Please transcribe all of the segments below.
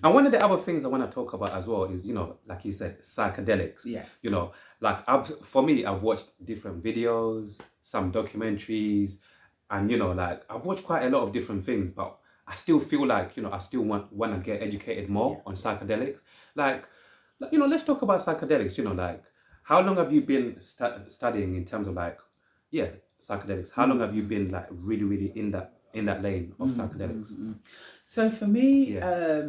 And one of the other things I want to talk about as well is, like you said, psychedelics. Yes. Like I've watched different videos, some documentaries, and like I've watched quite a lot of different things, but I still feel like, I still want to get educated more on psychedelics. Let's talk about psychedelics. Like how long have you been studying in terms of like, yeah, psychedelics? How long have you been like really, really in that lane of psychedelics? So for me, Yeah.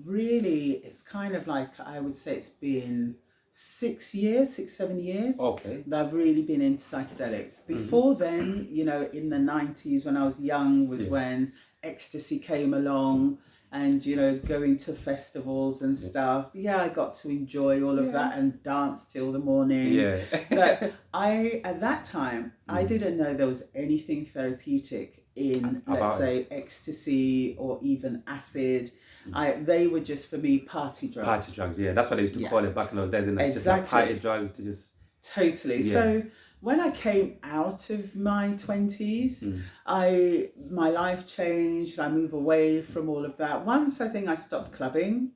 really, it's kind of like, I would say it's been 7 years Okay. that I've really been into psychedelics. Before then, in the 90s when I was young was when ecstasy came along, and going to festivals and stuff. I got to enjoy all of that and dance till the morning. Yeah. But at that time I didn't know there was anything therapeutic in, let's say, ecstasy or even acid. They were just, for me, party drugs. Party drugs, yeah. That's what they used to call it back in those days, isn't it? Exactly. Just like party drugs to just... Totally. Yeah. So when I came out of my 20s, my life changed. I moved away from all of that. Once I think I stopped clubbing,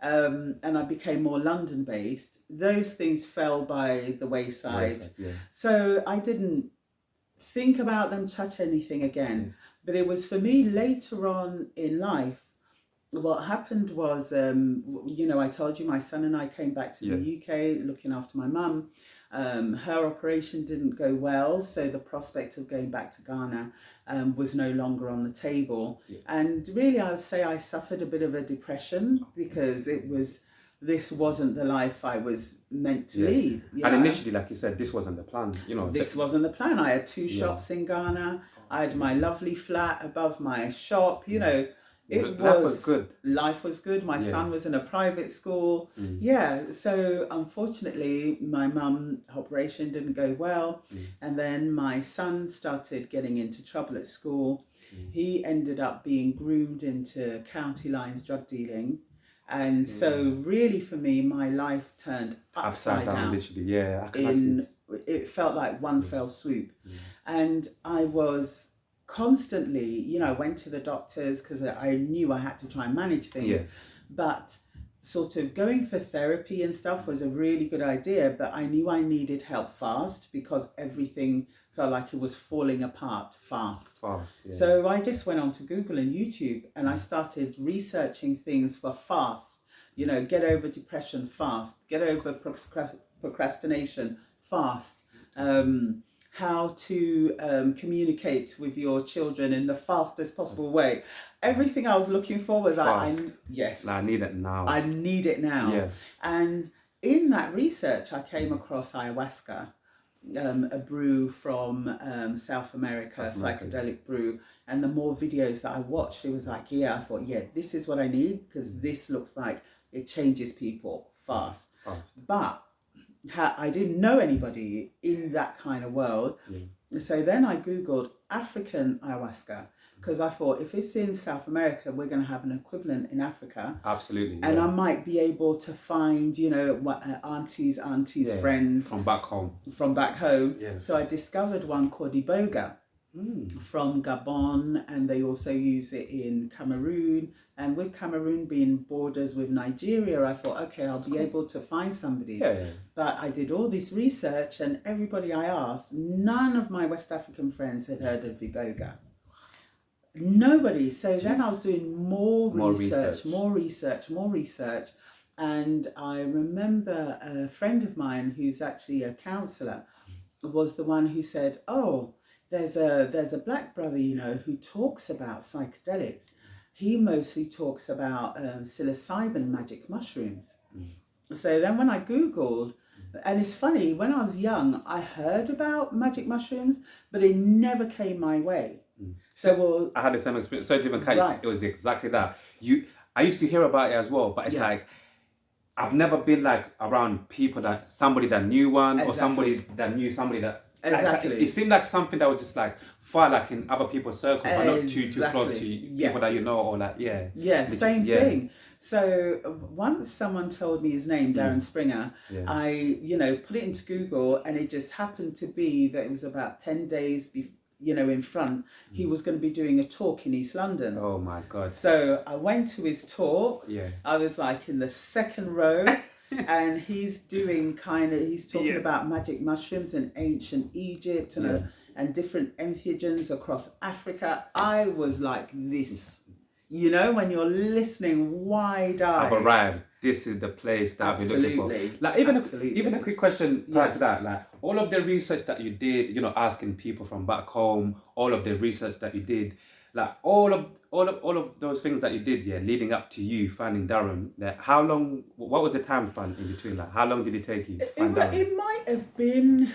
and I became more London based, those things fell by the wayside. So I didn't think about them, touch anything again. But it was, for me, later on in life, what happened was, I told you my son and I came back to the UK looking after my mum. Her operation didn't go well, so the prospect of going back to Ghana was no longer on the table. And really, I would say I suffered a bit of a depression because this wasn't the life I was meant to lead. And initially, like you said, this wasn't the plan. This wasn't the plan. I had 2 shops in Ghana. I had my lovely flat above my shop. Life was good. Life was good. My son was in a private school. So unfortunately, my mum's operation didn't go well. And then my son started getting into trouble at school. He ended up being groomed into county lines drug dealing. And so really, for me, my life turned upside down. Literally, it felt like one fell swoop. And I was constantly, I went to the doctors because I knew I had to try and manage things. But sort of going for therapy and stuff was a really good idea, but I knew I needed help fast because everything felt like it was falling apart fast. So I just went on to Google and YouTube, and I started researching things for fast. Get over depression fast, get over procrastination fast, how to communicate with your children in the fastest possible way. Everything I was looking for was that I need it now. I need it now. And in that research, I came across ayahuasca, a brew from South America, psychedelic brew. And the more videos that I watched, it was like, I thought, this is what I need, because this looks like it changes people fast. But I didn't know anybody in that kind of world. So then I Googled African ayahuasca, because I thought, if it's in South America, we're going to have an equivalent in Africa. Absolutely. And I might be able to find, what auntie's friend. From back home. So I discovered one called Iboga from Gabon, and they also use it in Cameroon. And with Cameroon being borders with Nigeria, I thought, okay, I'll be able to find somebody. But I did all this research, and everybody I asked, none of my West African friends had heard of Iboga. Nobody. So then I was doing more research. And I remember a friend of mine who's actually a counsellor was the one who said, there's a black brother, who talks about psychedelics. He mostly talks about psilocybin magic mushrooms. So then when I Googled, and it's funny, when I was young, I heard about magic mushrooms, but it never came my way. So I had the same experience. So it was exactly that. I used to hear about it as well, but it's like, I've never been like around somebody that knew one, or somebody that knew somebody that... It seemed like something that was just like far like in other people's circles, but not too close to people that you know, or like, same thing. So once someone told me his name, Darren Springer, I, put it into Google, and it just happened to be that it was about 10 days in front. He was going to be doing a talk in East London. Oh my God. So I went to his talk. Yeah. I was like in the second row. And he's talking about magic mushrooms in ancient Egypt and different entheogens across Africa. I was like this, when you're listening wide-eyed. I've arrived. This is the place that I've been looking for. Like even a quick question prior to that, like all of the research that you did, asking people from back home, all of the research that you did, like all of those things that you did, leading up to you finding Darren. Like how long? What was the time span in between? Like how long did it take you to find Darren? It might have been.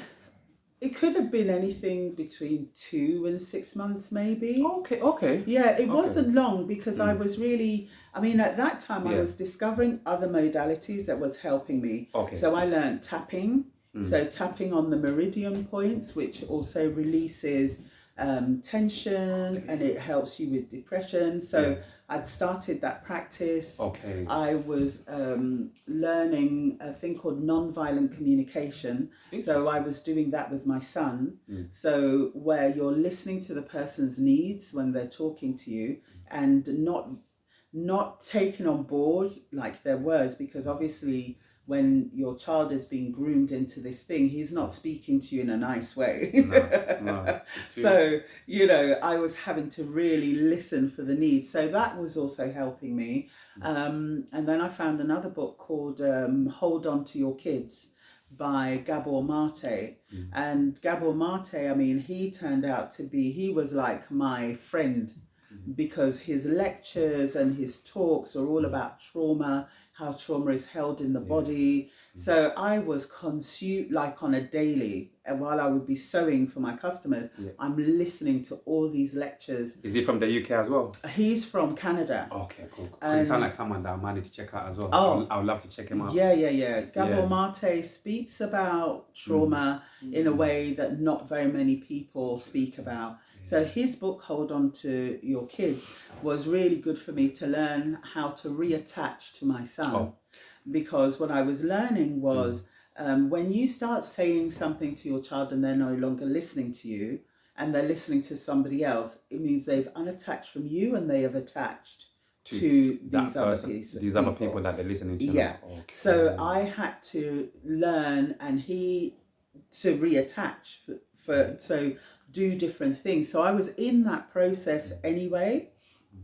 It could have been anything between 2 and 6 months, maybe. Okay. Yeah, it wasn't long because I was really. I mean, at that time, I was discovering other modalities that was helping me. Okay. So I learned tapping. So tapping on the meridian points, which also releases tension and it helps you with depression. So I'd started that practice. Okay. I was learning a thing called non-violent communication. So I was doing that with my son. So where you're listening to the person's needs when they're talking to you and not taking on board like their words, because obviously when your child is being groomed into this thing, he's not speaking to you in a nice way. No. So, I was having to really listen for the needs. So that was also helping me. And then I found another book called Hold On to Your Kids by Gabor Mate. And Gabor Mate, I mean, he turned out to be, he was like my friend because his lectures and his talks are all about trauma, how trauma is held in the body. So I was consumed like on a daily, and while I would be sewing for my customers, I'm listening to all these lectures. Is he from the UK as well? He's from Canada. Okay, cool. He sounds like someone that I might need to check out as well. Oh, I would love to check him out. Yeah. Gabor Mate speaks about trauma in a way that not very many people speak about. So his book, Hold On to Your Kids, was really good for me to learn how to reattach to my son. Because what I was learning was when you start saying something to your child and they're no longer listening to you and they're listening to somebody else, it means they've unattached from you and they have attached to these other people that they're listening to. Yeah. Okay. So I had to learn to reattach so do different things. So I was in that process anyway.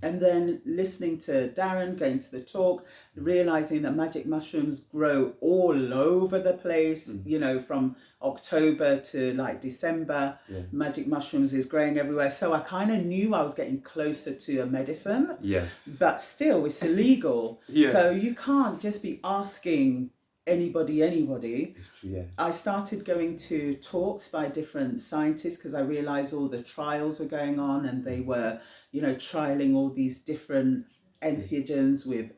And then listening to Darren, going to the talk, realizing that magic mushrooms grow all over the place, from October to like December, magic mushrooms is growing everywhere. So I kind of knew I was getting closer to a medicine. Yes. But still, it's illegal. So you can't just be asking anybody. It's true, yeah. I started going to talks by different scientists because I realized all the trials were going on and they were, trialing all these different entheogens with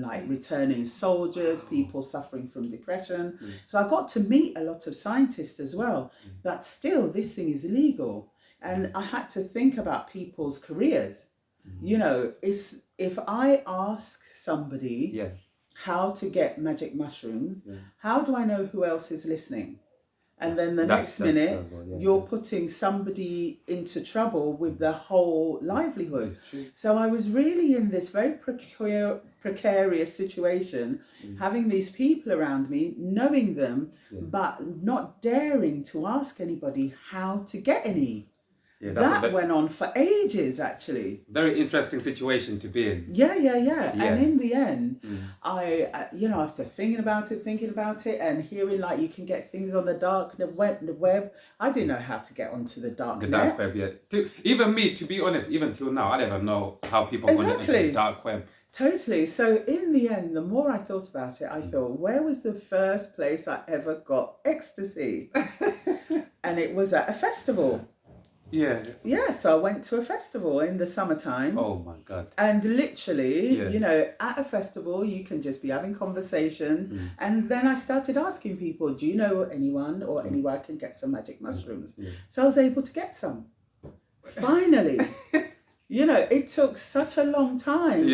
like returning soldiers, people suffering from depression. So I got to meet a lot of scientists as well, but still this thing is illegal. And I had to think about people's careers. If I ask somebody how to get magic mushrooms, how do I know who else is listening? And then the next minute, you're putting somebody into trouble with their whole livelihood. So I was really in this very precarious situation, having these people around me, knowing them, but not daring to ask anybody how to get any. That went on for ages, actually. Very interesting situation to be in. Yeah. And in the end, I, after thinking about it and hearing like you can get things on the dark web, I didn't know how to get onto the dark net. Dark web, yeah. Even me, to be honest, even till now, I never know how people went into the dark web. Totally. So in the end, the more I thought about it, I thought, where was the first place I ever got ecstasy? And it was at a festival. Yeah, so I went to a festival in the summertime. Oh my God. And literally, at a festival, you can just be having conversations. And then I started asking people, do you know anyone or anywhere I can get some magic mushrooms? So I was able to get some. Finally. It took such a long time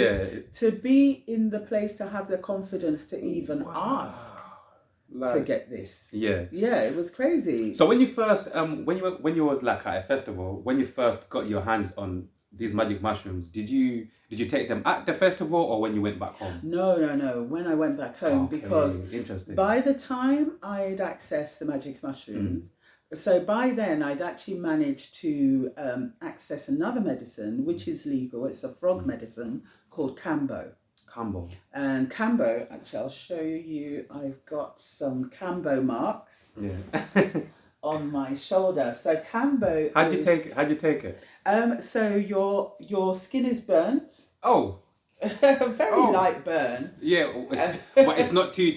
to be in the place to have the confidence to even ask. to get this. Yeah. Yeah, it was crazy. So when you first, when you was like at a festival, when you first got your hands on these magic mushrooms, did you take them at the festival or when you went back home? No. When I went back home, because interesting. By the time I'd accessed the magic mushrooms, so by then I'd actually managed to access another medicine which is legal. It's a frog medicine called Kambo. And Kambo, actually, I'll show you. I've got some Kambo marks on my shoulder. So Kambo. How'd you take it? So your skin is burnt. Oh. Very light burn. Yeah, but it's not too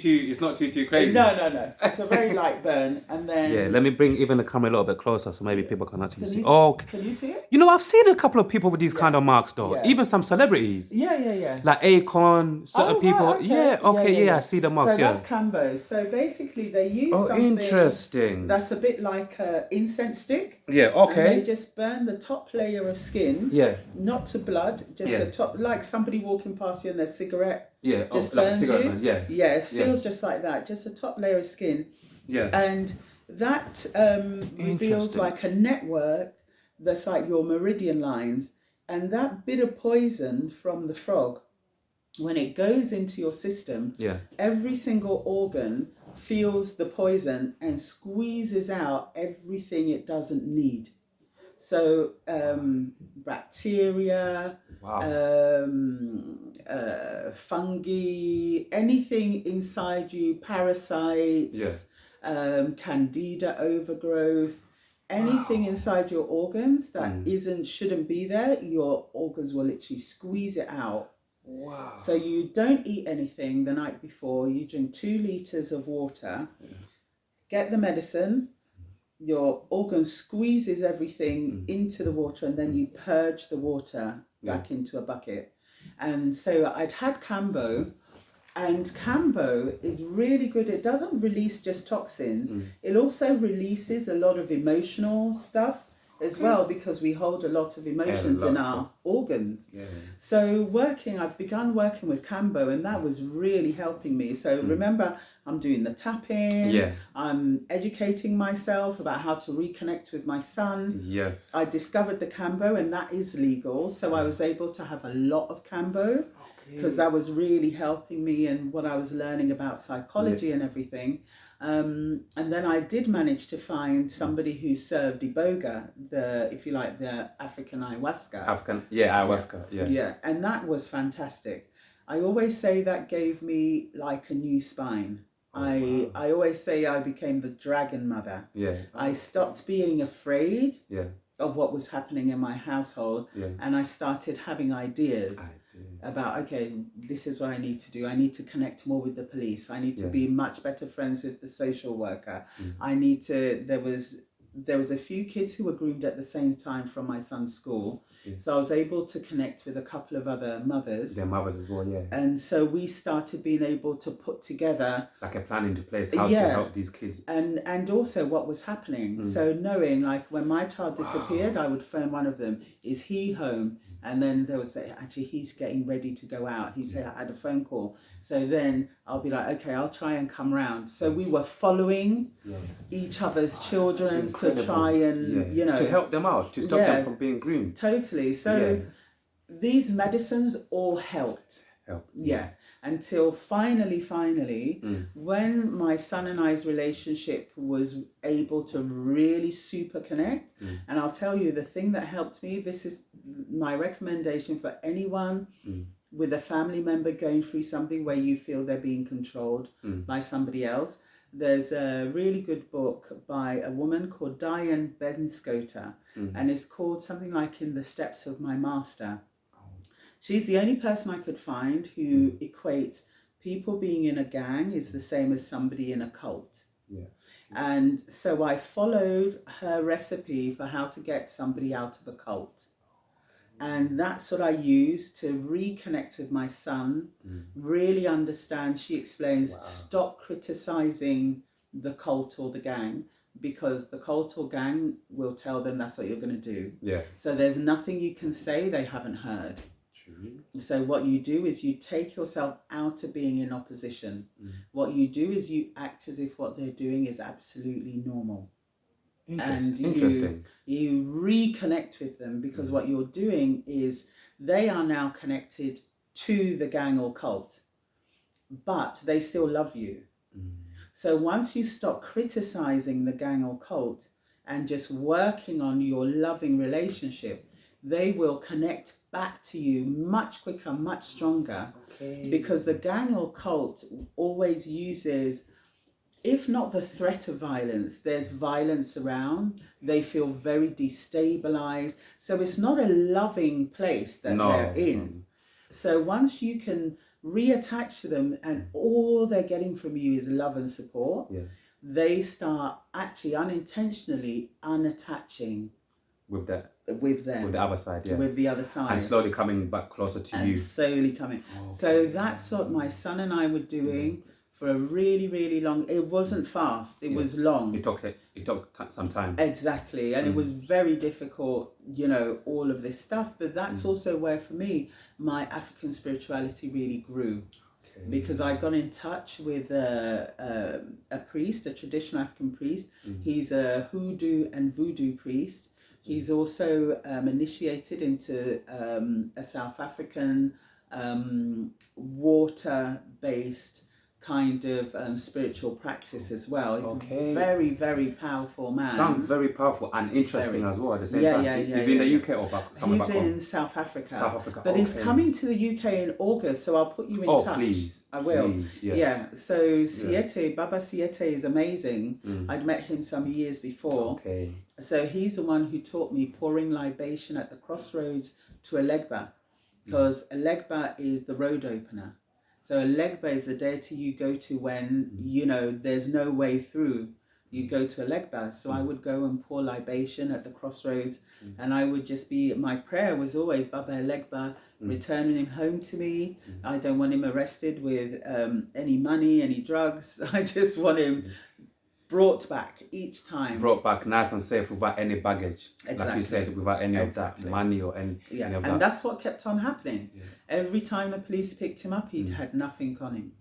crazy. No. It's a very light burn, and then. Yeah, let me bring even the camera a little bit closer so maybe people can actually see. Can you see it? You know, I've seen a couple of people with these kind of marks though. Yeah. Even some celebrities. Yeah. Like Akon, certain people. Right, okay. Yeah, I see the marks. So that's Kambo. So basically, they use something. Interesting. That's a bit like an incense stick. Yeah. Okay. And they just burn the top layer of skin. Yeah. Not to blood, just the top, like somebody walking past you and their cigarette. Yeah. Just like burns a cigarette you. Man. Yeah. Yeah, it feels just like that. Just the top layer of skin. Yeah. And that reveals like a network that's like your meridian lines. And that bit of poison from the frog, when it goes into your system, every single organ feels the poison and squeezes out everything it doesn't need. So bacteria, fungi, anything inside you, parasites, candida overgrowth, anything inside your organs that shouldn't be there, your organs will literally squeeze it out. Wow. So you don't eat anything the night before, you drink 2 liters of water, get the medicine, your organ squeezes everything into the water, and then you purge the water back into a bucket. And so I'd had Kambo, and Kambo is really good. It doesn't release just toxins. It also releases a lot of emotional stuff as well, because we hold a lot of emotions in our organs. Yeah. So I've begun working with Kambo, and that was really helping me. So remember, I'm doing the tapping. Yeah. I'm educating myself about how to reconnect with my son. Yes. I discovered the Kambo, and that is legal. So I was able to have a lot of Kambo, because that was really helping me in what I was learning about psychology and everything. And then I did manage to find somebody who served iboga, the African ayahuasca. Ayahuasca. Yeah, and that was fantastic. I always say that gave me like a new spine. I always say I became the dragon mother. Yeah. I stopped being afraid of what was happening in my household, and I started having ideas about, okay, this is what I need to do. I need to connect more with the police. I need to be much better friends with the social worker. I need to, there was a few kids who were groomed at the same time from my son's school. So I was able to connect with a couple of other mothers. Their mothers as well, And so we started being able to put together like a plan into place, how to help these kids. And also what was happening. So knowing, like, when my child disappeared, I would phone one of them, is he home? And then there was, actually, he's getting ready to go out. He said, I had a phone call. So then I'll be like, okay, I'll try and come round. So we were following each other's children to try and, to help them out, to stop them from being groomed. Totally. So these medicines all helped. Until finally, when my son and I's relationship was able to really super connect, and I'll tell you, the thing that helped me, this is my recommendation for anyone with a family member going through something where you feel they're being controlled by somebody else. There's a really good book by a woman called Diane Benscoter, and it's called something like In the Steps of My Master. She's the only person I could find who equates people being in a gang is the same as somebody in a cult. And so I followed her recipe for how to get somebody out of a cult. And that's what I used to reconnect with my son, really understand. She explains, stop criticizing the cult or the gang, because the cult or gang will tell them that's what you're going to do. So there's nothing you can say they haven't heard. True. So what you do is you take yourself out of being in opposition. What you do is you act as if what they're doing is absolutely normal. And you reconnect with them, because what you're doing is they are now connected to the gang or cult, but they still love you. So once you stop criticizing the gang or cult and just working on your loving relationship, they will connect back to you much quicker, much stronger, because the gang or cult always uses, if not the threat of violence, there's violence around. They feel very destabilized. So it's not a loving place that they're in. So once you can reattach to them and all they're getting from you is love and support, they start actually unintentionally unattaching with them. With the other side, with the other side. And slowly coming back closer to you. And slowly coming. So that's what my son and I were doing. For a really, really long, it wasn't fast, it was long. It took some time. Exactly, and it was very difficult, all of this stuff. But that's also where, for me, my African spirituality really grew. Because I got in touch with a priest, a traditional African priest. He's a hoodoo and voodoo priest. He's also initiated into a South African water-based kind of spiritual practice as well. He's a very, very powerful man. Sounds very powerful and interesting as well at the same time. Is he in the UK or somewhere back home? He's in South Africa. But he's coming to the UK in August, so I'll put you in touch. Please. I will. Please, yes. Yeah, so Siete, Baba Siete is amazing. I'd met him some years before. So he's the one who taught me pouring libation at the crossroads to Elegba, because Elegba is the road opener. So Elegba is the deity you go to when, there's no way through. You go to Elegba. So I would go and pour libation at the crossroads, and I would just my prayer was always, Baba Elegba, returning him home to me. I don't want him arrested with any money, any drugs. I just want him brought back each time. Brought back nice and safe without any baggage. Exactly. Like you said, without any of that money or any of that. And that's what kept on happening. Every time the police picked him up, he'd had nothing on him.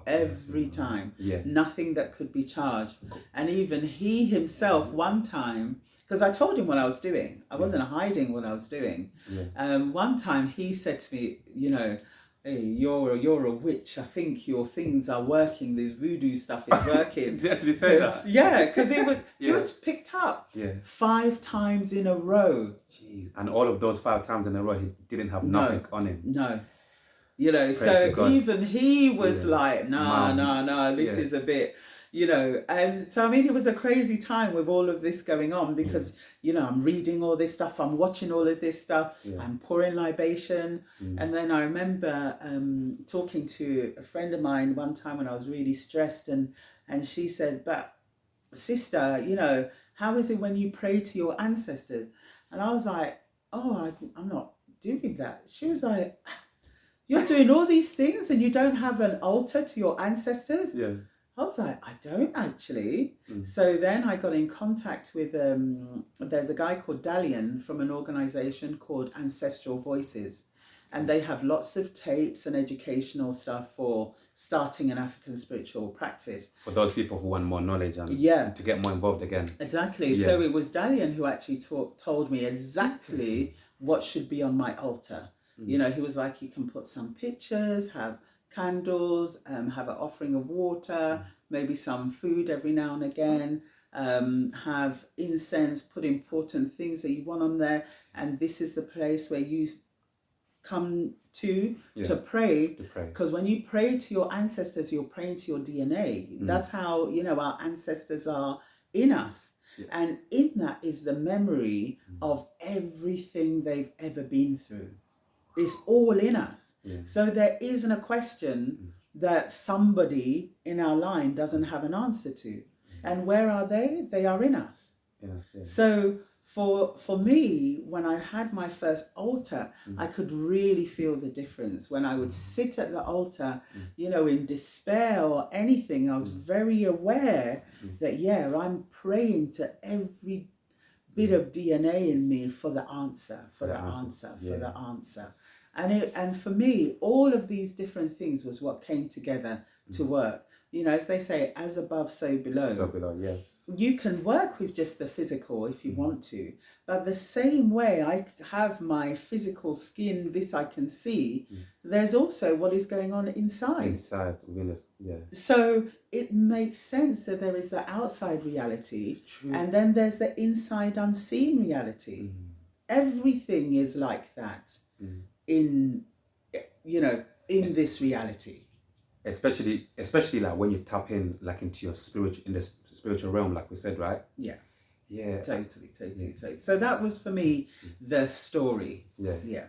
Every time. Nothing that could be charged. And even he himself, one time, because I told him what I was doing. I wasn't hiding what I was doing. One time he said to me, hey, you're a witch. I think your things are working. This voodoo stuff is working. Did you actually say that? Yeah, because it was picked up 5 times in a row. Jeez, and all of those 5 times in a row, he didn't have nothing on him. No. So even he was like, no, this is a bit, and so I mean, it was a crazy time with all of this going on, because, I'm reading all this stuff, I'm watching all of this stuff, I'm pouring libation. And then I remember talking to a friend of mine one time when I was really stressed, and she said, but sister, how is it when you pray to your ancestors? And I was like, I'm not doing that. She was like, you're doing all these things and you don't have an altar to your ancestors? I was like, I don't actually. So then I got in contact with, there's a guy called Dalian from an organisation called Ancestral Voices. And they have lots of tapes and educational stuff for starting an African spiritual practice. For those people who want more knowledge and to get more involved again. Exactly. Yeah. So it was Dalian who actually told me exactly what should be on my altar. He was like, you can put some pictures, have candles, have an offering of water, maybe some food every now and again, have incense, put important things that you want on there. And this is the place where you come to pray, because when you pray to your ancestors, you're praying to your DNA. That's how our ancestors are in us, and in that is the memory of everything they've ever been through. It's all in us. So there isn't a question that somebody in our line doesn't have an answer to. And where are they? They are in us. So for me, when I had my first altar, I could really feel the difference. When I would sit at the altar, in despair or anything, I was very aware that, I'm praying to every bit of DNA in me for the answer, for the answer. And for me, all of these different things was what came together to work. You know, as they say, as above, so below. So below, yes. You can work with just the physical if you want to, but the same way I have my physical skin, this I can see, there's also what is going on inside. Inside, within us, yeah. So it makes sense that there is the outside reality, and then there's the inside unseen reality. Everything is like that in, you know, in this reality. Especially like when you tap in like into your spiritual realm, like we said, right? Yeah. Totally. So that was for me the story. Yeah.